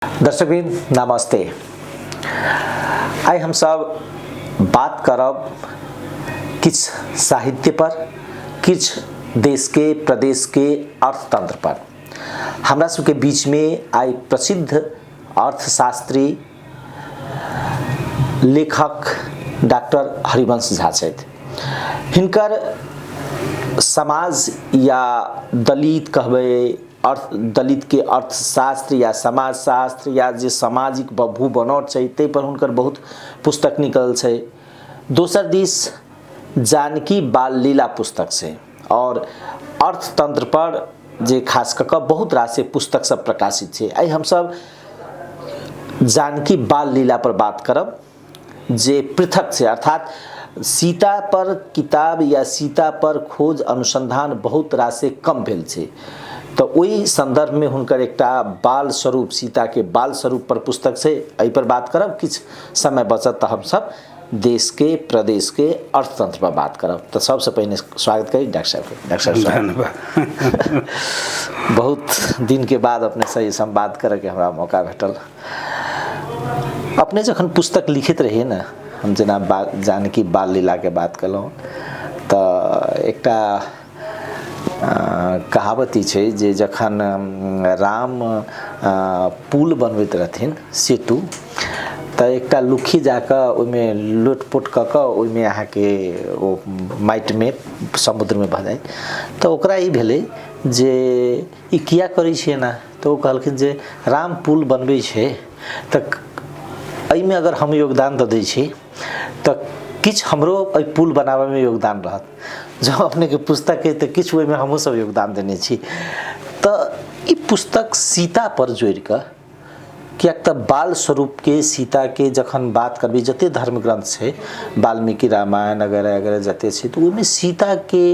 दर्शकबिन नमस्ते। आई हम सब बात करब किछ साहित्य पर, किछ देश के प्रदेश के अर्थतंत्र पर। हमरा सबके बीच में आई प्रसिद्ध अर्थशास्त्री लेखक डॉक्टर हरिवंश झा छथि। हिनकर समाज या दलित कहबै, दलित के अर्थशास्त्र या समाजशास्त्र या जे सामाजिक भू बनौट छै तै पर हुनकर बहुत पुस्तक निकलल छै। दोसर दिस जानकी बाल लीला पुस्तक छै और अर्थतंत्र पर जे खास कऽ बहुत रास पुस्तक सब प्रकाशित छै। आई हम सब जानकी बाल लीला पर बात करब जे पृथक छै, अर्थात सीता पर किताब या सीता पर खोज अनुसंधान बहुत रासे कम भेल छै। तो ओई संदर्भ में हुनकर एकटा बाल स्वरूप, सीता के बाल स्वरूप पर पुस्तक छै। एहि पर बात करब। किछ समय बचत तो हम सब देश के प्रदेश के अर्थतंत्र पर बात करब। तो सबसे पहले स्वागत करी डॉक्टर साहब के। डॉक्टर साहब बहुत दिन के बाद अपने से संवाद करे के हमरा मौका भेटल। अपने जखन पुस्तक लिखित रहिए ना, हम जना जानकी बाल लीला के बात कलहुँ तो एकटा कहावत छै जे जखन राम पुल बनबैत रहथिन, सेतु, तो एकटा लुखी जाकर ओइमे लोटपोट कऽ कऽ ओइमे अहाँ के ओ माटि में समुद्र में भऽ जाय। तो ओकरा ई भेलै जे ई किया करै छियै ना, तो ओ कहलखिन जे राम पुल बनबै छै तऽ एहिमे अगर हम योगदान दऽ दै छी तऽ किछ हमरो एहि पुल बनाबे में योगदान रहत। जो अपने के पुस्तक है तो किछ ओइमे हमहूँ सब योगदान देने छी। तो ई पुस्तक सीता पर जोड़ कऽ, कियाक तऽ बाल स्वरूप के सीता के जखन बात करबी, जते धर्म ग्रंथ छै, वाल्मीकि रामायण वगैरह वगैरह जते छै, तो ओइमे सीता के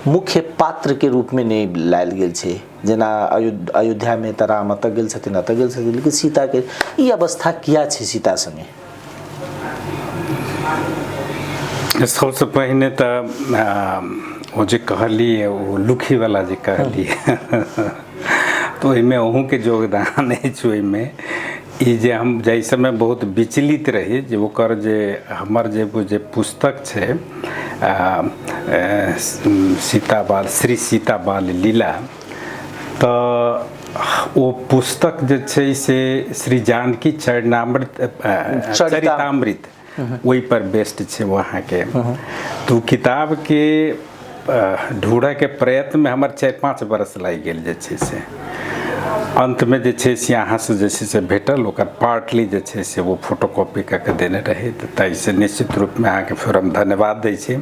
मुख्य पात्र के रूप में नहीं लायल गेल छै। जेना अयोध्या में तऽ राम एतऽ गेल छथिन, एतऽ गेल छथिन, लेकिन सीता के ई अवस्था किया छै सीता संगे? सबसे पहिने तऽ ओ जे कहलिए ओ लुखी वाला जे कहलिए तो ओहिमे अहूँके योगदान अछि। ओहिमे ई जे हम जाहि समय बहुत विचलित रही जे ओकर जे हमर जे पुस्तक छै सीता बाल, श्री सीता बाल लीला, तऽ ओ पुस्तक जे छै से श्री जानकी चरितामृत वही पर बेस्ड छै वहाँ के। तो किताब के ढूंढे के प्रयत्न में हमर 4-5 बरस लागि गेल जे छै से। अंत में जे छै से यहाँ से जे छै से भेटल, ओकर पार्टली जे छै से वो फोटोकॉपी करके देने रहे। ताहि से निश्चित रूप में अहाँ के फिर हम धन्यवाद दै छी।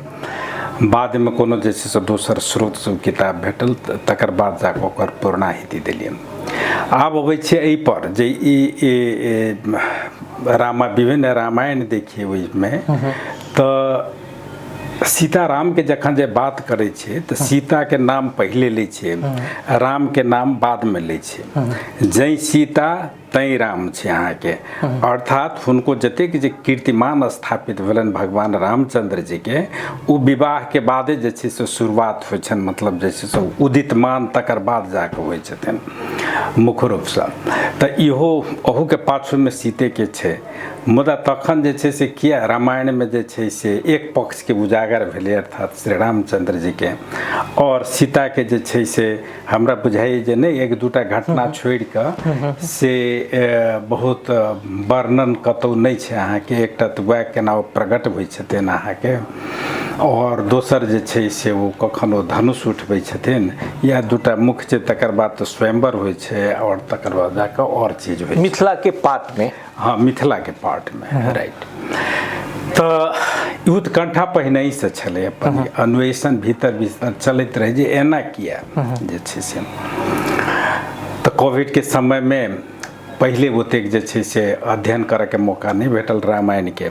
बाद में कोनो जे छै से दोसर स्रोत से किताब भेटल, तकर बाद जाके ओकर पूर्णाहिति देलियै। आब अबै छै एहि पर जे ई विभिन्न रामायण देखिए ओहिमे तऽ सीताराम के जखन जे बात करे छै तऽ सीता के नाम पहले ले छै, राम के नाम बाद में ले छै। जै सीता तै राम छै अहाँ के, अर्थात हुनको जतेक जे कीर्तिमान स्थापित भेलन भगवान रामचंद्र जी के, ओ विवाह के बादे जे छै से शुरुआत होइ छनि, मतलब जे छै से उदितमान तकर बाद जाके होइ छथिन मुख्य रूप से। तऽ इहो अहू के पाछू में सीते के छै। मुदा तखन जे छै से किया रामायण में जे छै से एक पक्ष के उजागर भेलै, अर्थात श्री रामचंद्र जी के, और सीता के जे छै से हमरा बुझाइए जे नहीं 1-2टा घटना छोड़ कऽ से बहुत वर्णन कतौ नहीं छै अहाँ के। एकटा तऽ वएह केना प्रकट होइ छथिन अहाँ के, और दोसर जे छै से वो कखन ओ धनुष उठबै छथिन, या 2टा मुख्य छै। तकर बाद तो स्वयंवर होइ छै, और तकर बाद जाके और चीज होइ छै मिथिला के पार्ट में। हाँ, मिथिला के पार्ट में, राइट। तो उत्कंठा पहिने से छलै, अपन अन्वेषण भीतर भीतर चलैत रहे जे एना किया जे छै से। तो कोविड के समय में पहले ओतेक जे छै से अध्ययन करे के मौका नहीं भेटल रामायण के।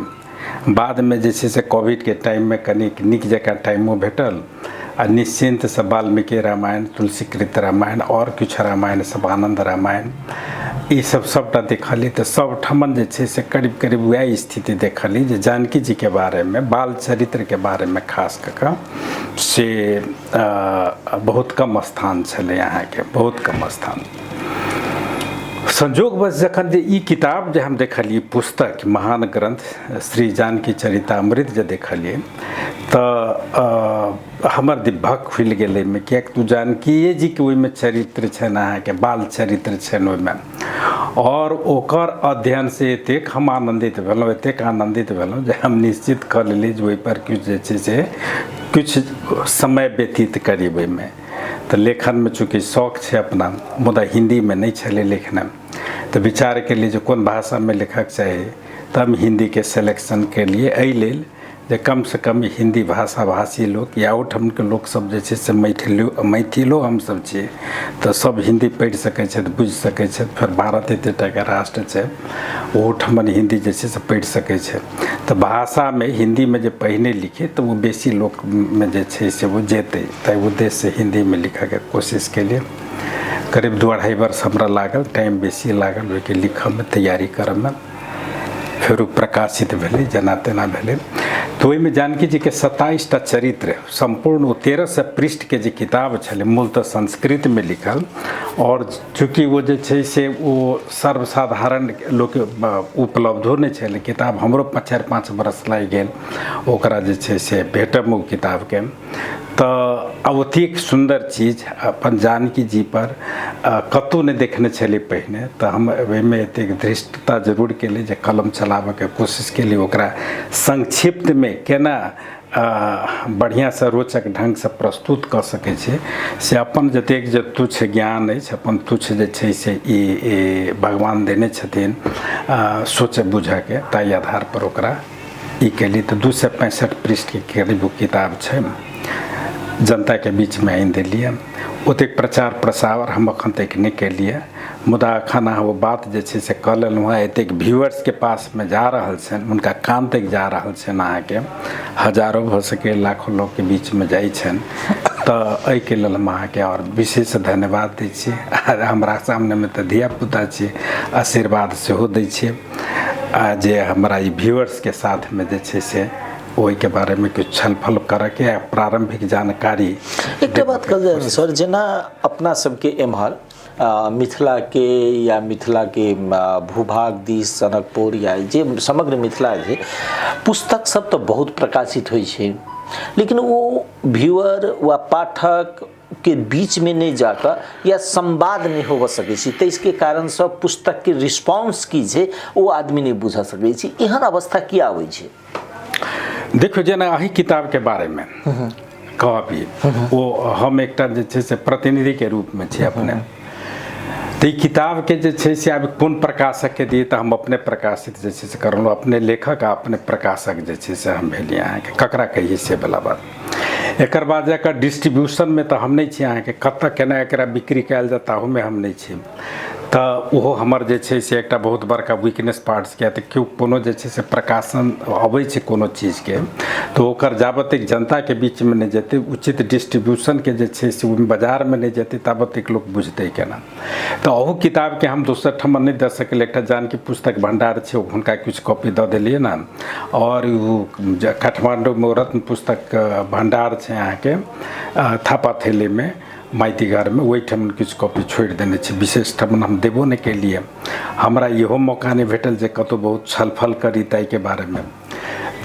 बाद में जे छै से कोविड के टाइम में कनिक नीक जकाँ टाइमो भेटल, आ निश्चिंत से वाल्मीकि रामायण, तुलसीकृत रामायण और किछ रामायण सब, आनंद रामायण, ई सब सबटा देखली। तो सब ठमन जे छै से करीब करीब वह स्थिति देखली जे जानकी जी के बारे में, बाल चरित्र के बारे में खास कऽ से बहुत कम स्थान छलै अहाँ के, बहुत कम स्थान। संजोगवश जखन जे ई किताब जे हम देखलिए पुस्तक महान ग्रंथ श्री जानकी चरितामृत जे देखलिए तऽ हमर दिभक खुलि गेलै एहिमे, किएक तू जानकीए जीके ओहिमे चरित्र छनि, अहाँके बाल चरित्र छनि ओहिमे, और ओकर अध्ययन से एतेक हम आनंदित भेलहुँ, एतेक आनंदित भेलहुँ जे हम निश्चित कऽ लेली जे ओहिपर किछु जे छै से किछु समय व्यतीत करी ओहिमे। तऽ लेखनमे चूँकि शौक छै अपना, मुदा हिंदीमे नहि छलै लिखना, तऽ विचार केलिए जे कोन भाषामे लिखक चाही, तऽ हम हिंदीके सिलेक्शन केलिए एहि लेल जे कमसँ कम हिंदी भाषा भाषी लोक या ओहिठामके लोकसभ जे छै से मैथिलो हमसभ छियै तऽ सब हिंदी पढ़ि सकै छथि, बुझि सकै छथि। फेर भारत एतेक टाके राष्ट्र छै, ओहोठमन हिंदी जे छै से पढ़ि सकै छै, तऽ भाषामे हिंदीमे जे पहिने लिखी तऽ वो बेसी लोकमे जे छै से वो जेतै, ताहि उद्देश्य से हिंदीमे लिखऽके कोशिश केलिए। करीब 2-2.5 वर्ष हमरा लागल, टाइम बेसी लागल ओहिके लिखऽमे, तैयारी करऽमे। फेर ओ प्रकाशित भेलै जेना तेना भेलै। तऽ ओहिमे जानकी जीके 27टा चरित्र सम्पूर्ण ओ 1300 पृष्ठके जे किताब छलै मूलतः संस्कृतमे लिखल, और चूँकि वो जे छै से ओ सर्वसाधारण लोक उपलब्धो नहि छलै किताब, हमरो 4-5 बरस लागि गेल ओकरा जे छै से भेटऽमे ओ किताबके। तऽ ओतेक सुन्दर चीज अपन जानकी जी पर कतहु नहि देखने छलिए पहिने, तऽ हम ओहिमे एतेक धृष्टता जरूर केली जे कलम चलाबऽके कोशिश केली, ओकरा संक्षिप्तमे केना बढ़िआँसँ रोचक ढङ्गसँ प्रस्तुत कऽ सकै छै से अपन जतेक जे तुच्छ ज्ञान अछि, अपन तुच्छ जे छै से ई भगवान देने छथिन सोचऽ बुझऽके, ताहि आधारपर ओकरा ई केली। तऽ 265 पृष्ठके करीब किताब छै, जनताके बीचमे आनि देलिए। ओतेक प्रचार प्रसार हम एखन तक नहि केलिए, मुदा एखन अहाँ ओ बात जे छै से कऽ लेलहुँ हँ, एतेक व्यूअर्सके पासमे जा रहल छनि, हुनका कान तक जा रहल छनि, अहाँके हजारों भऽ सकै लाखों लोकके बीचमे जाइ छनि, तऽ एहिके लेल हम अहाँके आओर विशेष धन्यवाद दै छी। हमरा सामनेमे तऽ धियापुता छी, आशीर्वाद सेहो दै छियै जे हमरा ई व्यूअर्सके साथमे जे छै से ओहिके बारेमे किछु छलफल करऽके प्रारंभिक जानकारी। एकटा बात कहल जाए सर, जेना अपना सबके एम्हर मिथिलाके या मिथिलाके भूभाग दिस जनकपुर या जे समग्र मिथिला छै, पुस्तक सब तऽ बहुत प्रकाशित होइ छै, लेकिन वो व्यूअर वा पाठक के बीच में नहीं जाकर या संवाद नहीं हो सकै छै, तो इसके कारण से पुस्तक के रिस्पॉन्स की छै वो आदमी नहीं बुझ सकै छै। एहन अवस्था किया होइ छै? देखो जेना अही किताबके बारेमे कहबी, ओ हम एकटा जे छै से प्रतिनिधिके रूपमे छी अपने, तऽ ई किताबके जे छै से आब कोन प्रकाशकके दिए तऽ हम अपने प्रकाशित जे छै से करलहुँ, अपने लेखक आ अपने प्रकाशक जे छै से हम भेलिए अहाँके, ककरा कहिए से बला बात। एकर बाद जाकर डिस्ट्रीब्यूशनमे तऽ हम नहि छी अहाँके, कतऽ केना एकरा बिक्री कयल जाय ताहूमे हम नहि छी, तऽ ओहो हमर जे छै से एकटा बहुत बड़का वीकनेस पार्ट छै। तऽ केओ कोनो जे छै से प्रकाशन अबै छै कोनो चीजके, तऽ ओकर जाबत तक जनताके बीचमे नहि जेतै, उचित डिस्ट्रीब्यूशनके जे छै से बाजारमे नहि जेतै, ताबत तक लोक बुझतै केना। तऽ ओहो किताबके हम दोसर ठमा नहि दऽ सकलिए, एकटा जानकी पुस्तक भंडार छै हुनका किछु कॉपी दऽ देलिए ने, और काठमांडूमे रत्न पुस्तक भंडार छै अहाँके थापाथैलीमे माइती घरमे, ओहिठाम किछु कॉपी छोड़ि देने छै, विशेष ठाम हम देबो नहि केलिए। हमरा इहो मौका नहि भेटल जे कतहु बहुत छलफल करी ताहिके बारेमे,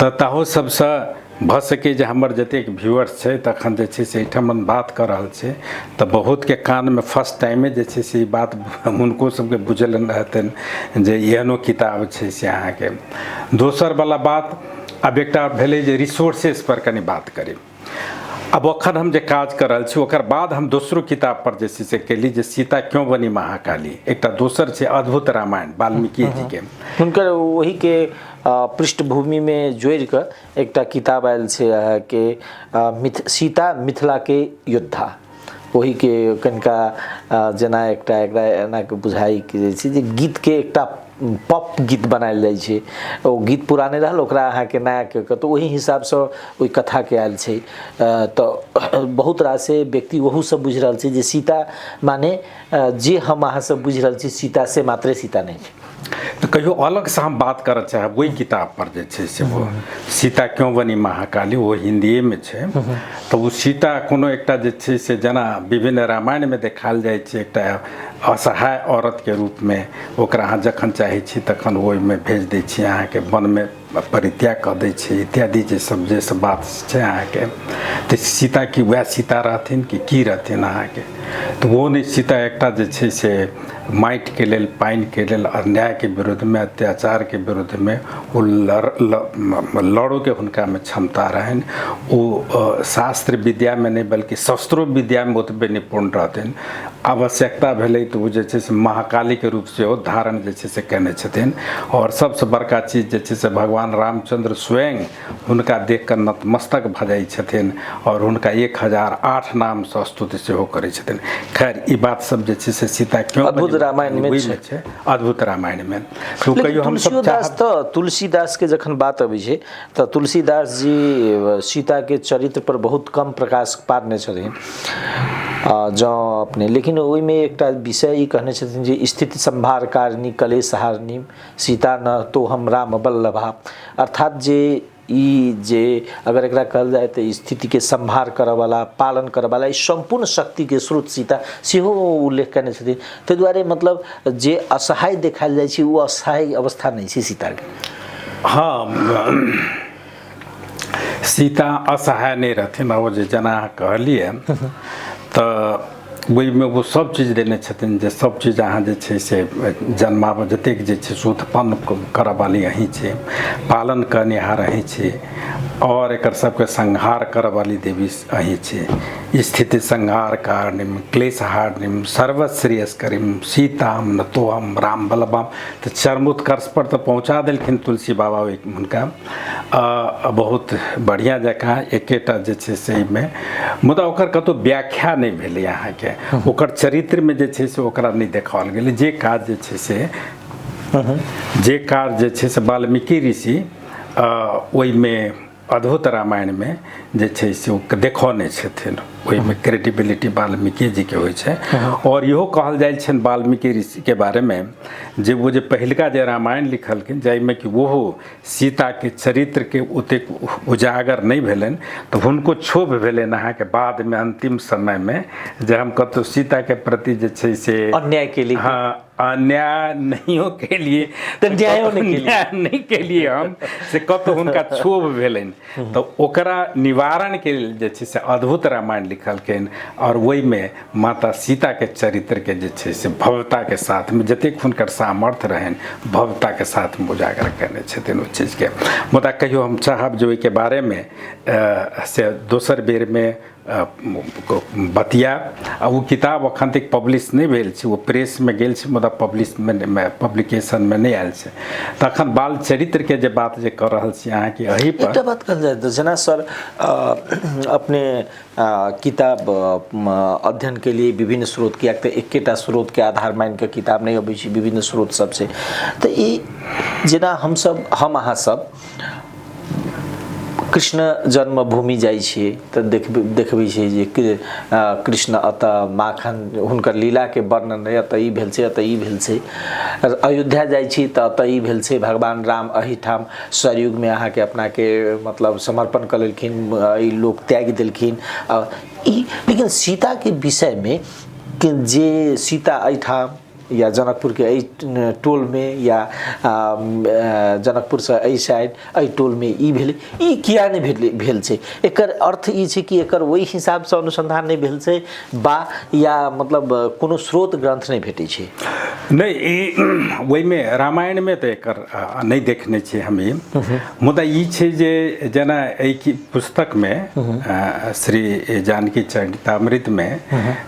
तऽ ताहू सबसँ भऽ सकै जे हमर जतेक व्यूअर्स छै तखन जे छै से एहिठाम बात कऽ रहल छै, तऽ बहुतके कानमे फर्स्ट टाइमे जे छै से ई बात हुनको सबके बुझल रहतनि जे एहनो किताब छै से अहाँके। दोसर वाला बात आब एकटा भेलै जे रिसोर्सेस पर कनि बात करी। अब अखन हम जे काज कर रहल छी ओकर बाद हम दोसरो किताब पर जे छै से केली, जे सीता क्यों बनी महाकाली, एकटा दोसर छै अद्भुत रामायण वाल्मीकि जी के, हुनकर वही के पृष्ठभूमि में जोड़ कऽ एकटा किताब आयल छै के सीता मिथिला के योद्धा, वही के कनिका जेना एकटा एकरा एना के बुझाई के छै जे गीत के एकटा पॉप गीत बनायल जाइ छै, ओ गीत पुराने रहल ओकरा अहाँके नया के तऽ ओही हिसाबसँ ओहि कथाके आयल छै। तऽ बहुत रास व्यक्ति ओहू सब बुझि रहल छै जे सीता माने जे हम अहाँ सब बुझि रहल छी सीता से मात्रे सीता नहीं छै। तो कहियो अलग से हम बात करऽ चाहब वही किताब पर जे छै से वो सीता क्यों बनी महाकाली, वो हिंदीए में छै। तो वो सीता कोनो एकटा जे छै से जेना विभिन्न रामायण में देखाल जाइ छै, एकटा असहाय औरत के रूप में ओकरा अहाँ जखन चाहै छी तखन ओहिमे भेज दै छी, अहाँके वनमे परित्याग कऽ दै छी इत्यादि जे सब बात छै अहाँके। तऽ सीता की वएह सीता रहथिन कि की रहथिन अहाँके? तऽ वो नहि, सीता एकटा जे छै से माटिके लेल, पानिके लेल, अन्यायके विरुद्धमे, अत्याचारके विरुद्धमे ओ लड़ोके हुनकामे क्षमता रहनि। ओ शास्त्र विद्यामे नहि बल्कि शस्त्रो विद्यामे ओतबे निपुण रहथिन। आवश्यकता भेलै तऽ ओ जे छै से महाकालीके रूप सेहो धारण जे छै से केने छथिन। और सबसे बड़का चीज जे छै से भगवान रामचंद्र स्वयं हुनका देख कऽ नतमस्तक भऽ जाइ छथिन और हुनका 1008 नाम से स्तुति सेहो करै छथिन। खैर ई बात सब जे छै से सीता क्यों अद्भुत रामायण में छै, अद्भुत रामायण में। तो कहियो हम सब तुलसीदास के जखन बात अबै छै तऽ तुलसीदास जी सीता के चरित्र पर बहुत कम प्रकाश पारने छथिन जँ अपने, लेकिन ओहिमे एकटा विषय ई कहने छथिन जे स्थिति संभार कारिणी कलेश हारिणी सीता न तो हम राम बल्लभा। अर्थात जे ई जे अगर एकरा कहल जाए तऽ स्थितिके संभार करयवला, पालन करयवला, ई संपूर्ण शक्तिके स्रोत सीता सेहो उल्लेख कयने छथिन। ताहि दुआरे मतलब जे असहाय देखायल जाइ छै ओ असहाय अवस्था नहि छै सीताके। हाँ, सीता असहाय नहीं रहथिन। वो जे जेना अहाँ कहलिए तऽ ओहिमे वो सब चीज देने छथिन जे सब चीज अहाँ जे छै से जन्माब जतेक जे छै से उत्पन्न करऽ वाली अहीं छी, पालन करनिहार अहीं छी और एकर सबके संहार करऽ वाली देवी अहीं छी। स्थिति संहार कारणिम क्लेश हारिणीम सर्वश्रेयस्करीम सीताम न तोहम राम बल्लभम। तऽ चरमोत्कर्ष पर तऽ पहुँचा देलखिन तुलसी बाबा हुनका बहुत बढ़िया जकाँ एकेटा जे छै से एहिमे, मुदा ओकर कतौ व्याख्या नहि भेलै अहाँके। ओकर चरित्र में जे छै से ओकरा नहीं देखाओल गेलै। जे काज जे छै से वाल्मीकि ऋषि ओहिमे अद्भुत रामायण में जे छै से ओ देखौने छथिन, ओहिमे क्रेडिबिलिटी वाल्मीकि जी के होइ छै। और इहो कहल जाइ छनि वाल्मीकि ऋषि के बारे में जे वो जे पहिलका जे रामायण लिखलखिन जाहिमे कि वो सीता के चरित्र के ओतेक उजागर नहीं भेलनि तऽ हुनको क्षोभ भेलनि अहाँके बाद में अंतिम समय में जे हम कतौ सीता के प्रति जे छै से अन्याय के लिए, हाँ अन्याय नहियो के लिए तऽ न्याय नहीं के लिए हम से कतौ हुनका क्षोभ भेलनि तऽ ओकरा निवारण के लेल जे छै से अद्भुत रामायण लिखलखिन। और वही में माता सीता के चरित्र के जे छै से भव्यता के साथ में जतेक हुनकर सामर्थ्य रहनि भव्यता के साथ में उजागर करने छथिन उस चीज के। मुदा कहियो हम चाहब जो के बारे में से दोसर बेर में बतिया। वो किताब अखन तक पब्लिश नहीं भेल छै, वो प्रेस में गेल छै मुदा पब्लिकेशन में नहीं आयल छै। तखन बाल चरित्र के जे बात जे कर रहल छी अहाँ कि एही पर एकटा बात कहल जाए तऽ जेना सर अपने किताब अध्ययन के लिए विभिन्न स्रोत, कियाक तऽ एकेटा स्रोत के आधार मान के किताब नहीं अबै छै, विभिन्न स्रोत सब से। तऽ ई जेना हम अहाँ सब कृष्ण जन्मभूमि जाइ छियै तऽ देखबै छै जे कृष्ण अतः माखन हुनकर लीला के वर्णन एतऽ ई भेल छै, एतऽ ई भेल छै। अयोध्या जाइ छी तऽ एतऽ ई भेल छै, भगवान राम एहिठाम सरयुग में अहाँ के अपना के मतलब समर्पण कर लेलखिन, ई लोक त्याग देलखिन। लेकिन सीता के विषय में जे सीता एहिठाम या जनकपुर के एहि टोल में या जनकपुर से एहि साइड एहि टोल में ई भेल, ई किया नहीं भेल छै? एकर अर्थ ई छै कि एकर वही हिसाब से अनुसंधान नहीं भेल छै बा या मतलब कोनो स्रोत ग्रंथ नहीं भेटै छै? नहीं, वही में रामायण में तो एकर नहीं देखने छे हमें। मुदा ई छै जे जेना एहि पुस्तक में श्री जानकी चरितामृत में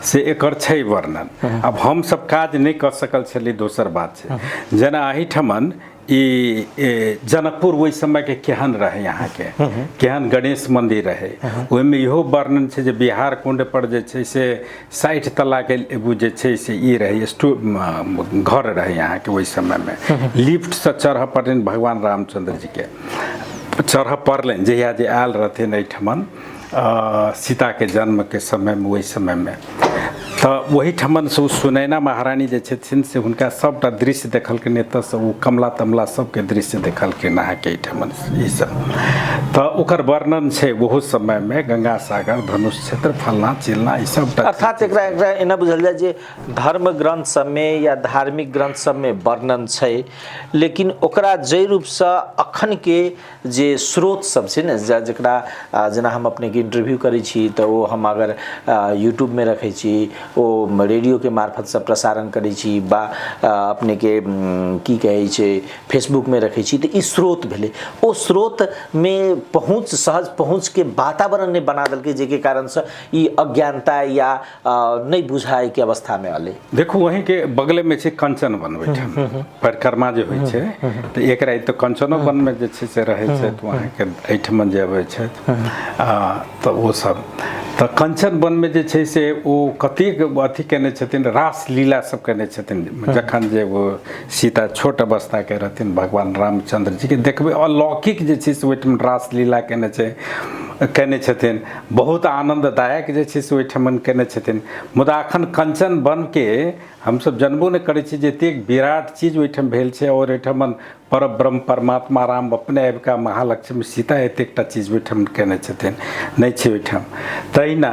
से एकर छै वर्णन। अब हम सब काज नहीं कर सकल छली, दोसर बात छै जेना एहिठमन ई जनकपुर वही समय के केहन रहे, यहाँ के केहन गणेश मंदिर रहे, ओहिमे इहो वर्णन छै जे बिहार कुंड पर जे छै से 60 तला के एगो जे छै से ई रहे घर रहे यहाँ के ओहि समय में। लिफ्ट से चढ़ पड़नि भगवान रामचंद्र जी के, चढ़ पड़लनि जहिया जे आयल रहथिन एहिठमन सीता के जन्म के समय में, वही समय में। तऽ वही ठमन से सुनैना महारानी जे छथिन से हुनका सबटा दृश्य देखलखिन, एतऽसँ ओ कमला तमला सबके दृश्य देखलखिन अहाँके एहिठमन ईसब। तऽ ओकर वर्णन छै ओहो समयमे गंगा सागर, धनुष क्षेत्र, फलना चिलना ई सबटा। अर्थात एकरा एना बुझल जाए जे धर्म ग्रंथ सबमे या धार्मिक ग्रंथ सबमे वर्णन छै, लेकिन ओकरा जय रूपसँ अखनके जे स्रोत सब छै ने, जकरा जेना हम अपनेके इंटरव्यू करै छी तऽ ओ हम अगर यूट्यूबमे रखै छी, ओ रेडियोके मार्फतसँ प्रसारण करै छी, बा अपनेके की कहै छै फेसबुकमे रखै छी, तऽ ई स्रोत भेलै। ओ स्रोतमे पहुँच, सहज पहुँचके वातावरण नहि बना देलकै, जाहिके कारणसँ ई अज्ञानता या नहीं बुझाए के अवस्था में अले। देखो वहीं के बगले में छै कंचन वन, ओहिठाम परिक्रमा जे होइ छै तऽ एक राति तऽ कंचनो वन में जे छै से रहै छै, तऽ वहाँ के एहिठाम जे अबै छै तऽ ओ सब तऽ कंचन वन में जे छै से ओ कतेक अथी केने छथिन, रास लीला सब केने छथिन। जखन जे वो सीता छोट अवस्था के रहथिन, भगवान रामचंद्र जी के देखबै अलौकिक जे छै से ओहिठाम रास लीला केने छथिन, बहुत आनंददायक जे छै से ओहिठाम केने छथिन। मुदा अखन कंचन वन के हमसब जनबो नहि करै छी जे एतेक विराट चीज ओहिठाम भेल छै, और ओहिठाम परब्रह्म परमात्मा राम अपने आबिकऽ महालक्ष्मी सीता एतेकटा चीज ओहिठाम केने छथिन, नहि छै ओहिठाम। तहिना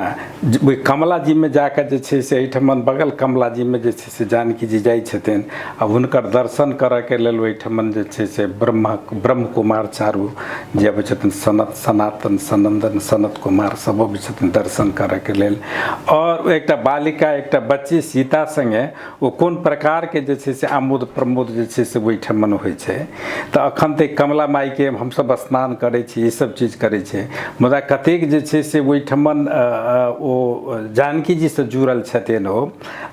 ओहि कमला जीमे जाकऽ जे छै से एहिठाम बगल कमला जीमे जे छै से जानकी जी जाइ छथिन, आ हुनकर दर्शन करऽके लेल ओहिठाम जे छै से ब्रह्म कुमार चारू जे अबै छथिन, सनातन सनंदन सनत कुमार सब अबै छथिन दर्शन करऽके लेल। और एकटा बालिका एकटा बच्ची सीता संगे ओ कोन प्रकार के जे छै से आमोद प्रमोद जे छै से ओहिठाम होइ छै। तऽ अखन तऽ कमला माई के हमसब स्नान करै छी, ई सब चीज करै छै, मुदा कतेक जे छै से ओहिठाम ओ जानकी जी से जुड़ल छथिन ओ,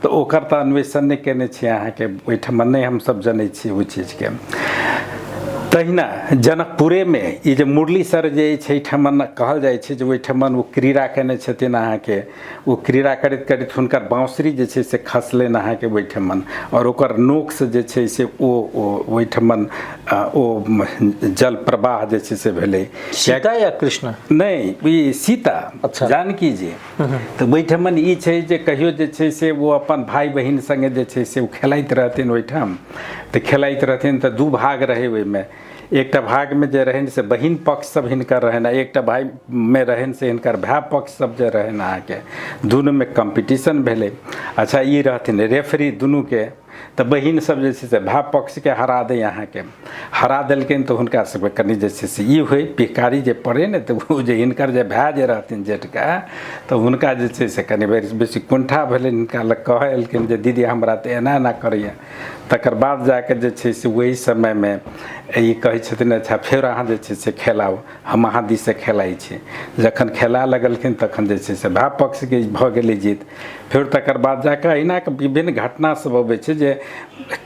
तऽ ओकर तऽ अन्वेषण नहि केने छी अहाँके, ओहिठाम नहि हमसब जनै छी ओहि चीजके। तहिना जनकपुरे में ई जे मुरलीसर जे छै एहिठाम कहल जाइ छै जे ओहिठाम ओ क्रीड़ा केने छथिन अहाँके, ओ क्रीड़ा करैत करैत हुनकर बाँसुरी जे छै से खसलनि अहाँके ओहिठाम, और ओकर नोकसँ जे छै से ओ ओहिठाम ओ जल प्रवाह जे छै से भेलै। सीता या कृष्ण? नहीं, ई सीता, अच्छा, जानकी जी। तऽ ओहिठाम ई छै जे कहियो जे छै से वो अपन भाई बहिन संगे जे छै से ओ खेलाइत रहथिन ओहिठाम, तऽ खेलाइत रहथिन तऽ दू भाग रहै ओहिमे। एकटा भाग में जे रहन से बहिन पक्ष सब हिनकर रहन, एकटा भाई में रहन से हिनकर भाई पक्ष सब जे रहन अहाँके, दुनू में कंपटीशन भेलै। अच्छा, ई रहथिन रेफरी दुनू के, तऽ बहिन सब जे छै से भाई पक्ष के हरा दै अहाँके, हरा देलखिन तऽ हुनका सबके कनि जे छै से ई होइ पिचकारी जे पड़े ने, तऽ ओ जे हिनकर जे भाई जे रहथिन जेठका, तऽ हुनका जे छै से कनि बेसी कुंठा भेलै, हिनका लग कहऽ एलखिन जे दीदी हमरा तऽ एना एना करैए। तकर बाद जाके जे छै से वही समय में ई कहै छथिन अच्छा फेर अहाँ जे छै से खेलाउ, हम अहाँ दिस से खेलाइ छी। जखन खेलाए लगलखिन तखन जे छै से भाई पक्षके भऽ गेलै जीत। फेर तकर बाद जाके अहिनाके विभिन्न घटना सब अबै छै जे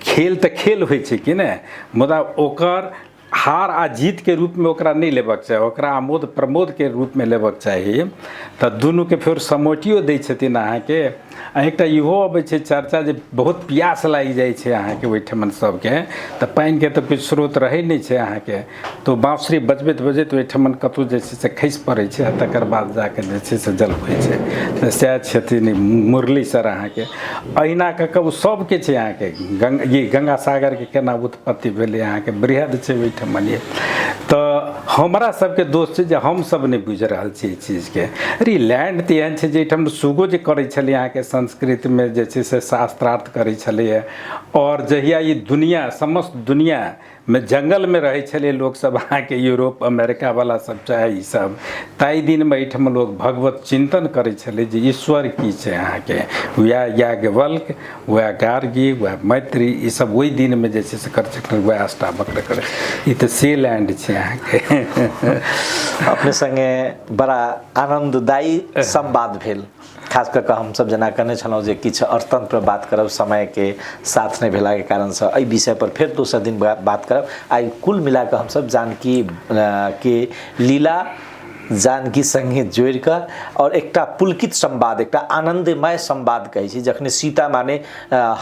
खेल तऽ खेल होइ छै कि ने, मुदा ओकर हार आ जीत के रूप में ओकरा नहीं लेबक चाही, ओकरा आमोद प्रमोद के रूप में लेबक चाही। तऽ दुनू के फेर समोटियो दै छथिन अहाँके। एकटा इहो अबै छै चर्चा जे बहुत प्यास लागि जाइ छै अहाँके ओहिठमन सबके, तऽ पानि के तऽ किछु स्रोत रहै नहि छै अहाँके, तऽ बाँसुरी बजबैत बजैत ओहिठमन कतहु जे छै से खसि पड़ै छै, आ तकर बाद जाके जे छै से जल होइ छै। तऽ सएह छथिन मुरली सर अहाँके। अहिना कऽ कऽ ओ सबके छै अहाँके, गंगा सागर के केना उत्पत्ति भेलै अहाँके, बृहद छै ओहिठमन। तऽ हमरा सबके दोष छै जे हमसब नहि बुझि रहल छी ई चीजके। अरे लैंड तऽ एहन छै जे एहिठाम सुगो जे करै छलै अहाँके संस्कृत में जे छै से शास्त्रार्थ करै छलैए, और जहिया ई दुनिया समस्त दुनिया में जंगल में रहै छलै लोक सब अहाँके, यूरोप अमेरिका वाला सब चाहे ई सब, ताहि दिन में एहिठाम लोग भगवत चिंतन करै छलै जे ईश्वर की छै अहाँके। वएह याज्ञवल्क्य, वएह गार्गी, वएह मैत्री, ई सब ओहि दिन में जे छै से करै छथिन, वएह अष्टावक्र करै। ई तऽ से लैंड छै अहाँके। अपने संगे बड़ा आनंददायी संवाद भेल, खास कऽ हम सब जना कहने छलहुँ जे किछु अर्थतंत्र पर बात करब, समय के साथ नहीं भेला के कारण से एहि विषय पर फिर दोसर दिन बात करब। आई कुल मिला कऽ हम सब जानकी के लीला जानकी संगे जोड़ कऽ और एकटा पुलकित संवाद, एकटा आनंदमय संवाद कहै छी। जखन सीता माने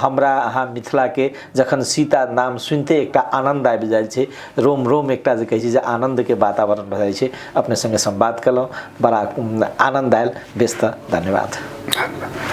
हमरा अहाँ मिथिला के जखन सीता नाम सुनते एकटा आनंद आबि जाइ छै, रोम रोम एकटा जे कहै छै जे आनंद के वातावरण भऽ जाइ छै। अपने संगे संवाद केलहुँ, बड़ा आनंद आयल। बेस तऽ धन्यवाद।